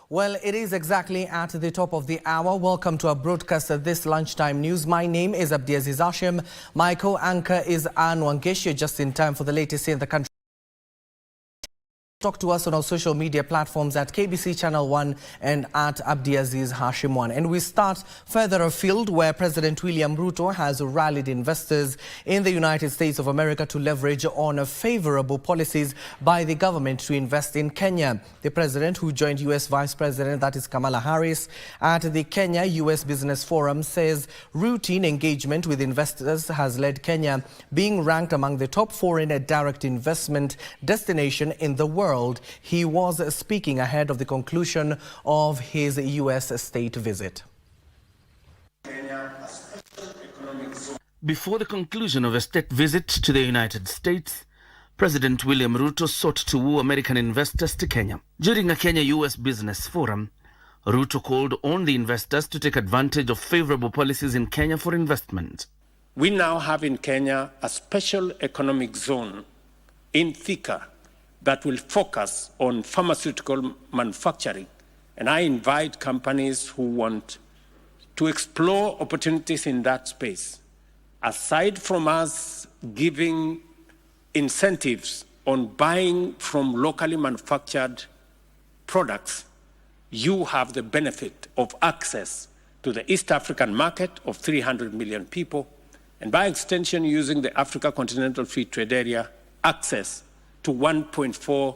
Well, it is exactly at the top of the hour. Welcome to our broadcast of this lunchtime news. My name is Abdiaziz Hashim. My co-anchor is Anne Wangesh. Just in time for the latest in the country. Talk to us on our social media platforms at KBC Channel 1 and at Abdiaziz Hashim 1. And we start further afield where President William Ruto has rallied investors in the United States of America to leverage on favorable policies by the government to invest in Kenya. The president, who joined U.S. Vice President, that is Kamala Harris, at the Kenya-U.S. Business Forum, says routine engagement with investors has led Kenya being ranked among the top foreign direct investment destination in the world. He was speaking ahead of the conclusion of his U.S. state visit. Before the conclusion of a state visit to the United States, President William Ruto sought to woo American investors to Kenya. During a Kenya-U.S. Business Forum, Ruto called on the investors to take advantage of favorable policies in Kenya for investment. We now have in Kenya a special economic zone in Thika that will focus on pharmaceutical manufacturing. And I invite companies who want to explore opportunities in that space. Aside from us giving incentives on buying from locally manufactured products, you have the benefit of access to the East African market of 300 million people, and by extension, using the Africa Continental Free Trade Area, access to 1.4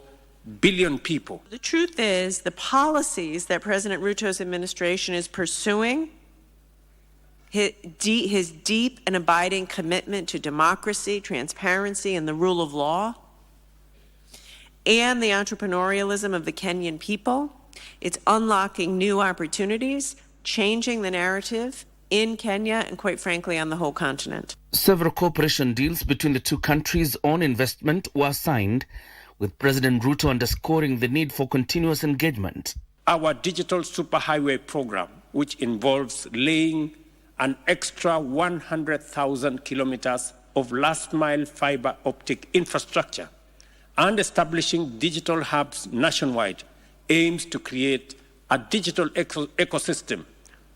billion people. The truth is, the policies that President Ruto's administration is pursuing, his deep and abiding commitment to democracy, transparency, and the rule of law, and the entrepreneurialism of the Kenyan people, it's unlocking new opportunities, changing the narrative in Kenya and, quite frankly, on the whole continent. Several cooperation deals between the two countries on investment were signed, with President Ruto underscoring the need for continuous engagement. Our digital superhighway program, which involves laying an extra 100,000 kilometers of last-mile fiber optic infrastructure and establishing digital hubs nationwide, aims to create a digital ecosystem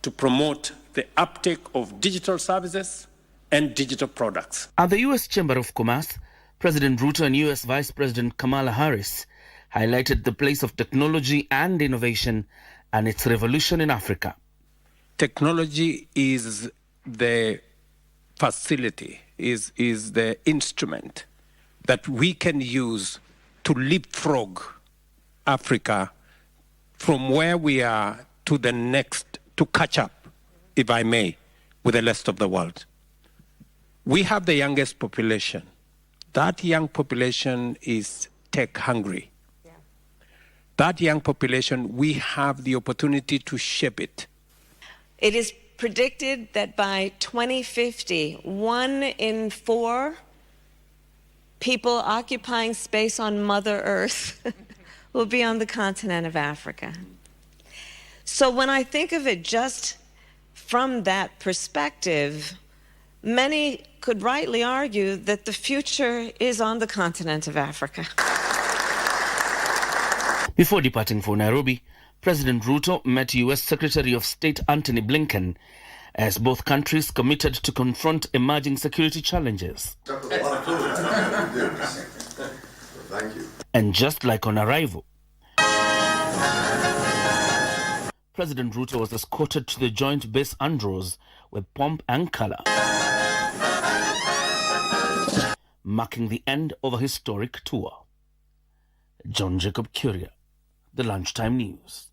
to promote the uptake of digital services and digital products. At the U.S. Chamber of Commerce, President Ruto and U.S. Vice President Kamala Harris highlighted the place of technology and innovation and its revolution in Africa. Technology is the facility, is the instrument that we can use to leapfrog Africa from where we are to the next, to catch up, if I may, with the rest of the world. We have the youngest population. That young population is tech hungry. Yeah. That young population, we have the opportunity to shape it. It is predicted that by 2050, 1 in 4 people occupying space on Mother Earth will be on the continent of Africa. So when I think of it just from that perspective, many could rightly argue that the future is on the continent of Africa. Before departing for Nairobi, President Ruto met U.S. Secretary of State Antony Blinken as both countries committed to confront emerging security challenges. Thank you. And just like on arrival, President Ruto was escorted to the Joint Base Andros with pomp and color, marking the end of a historic tour. John Jacob Curia, The Lunchtime News.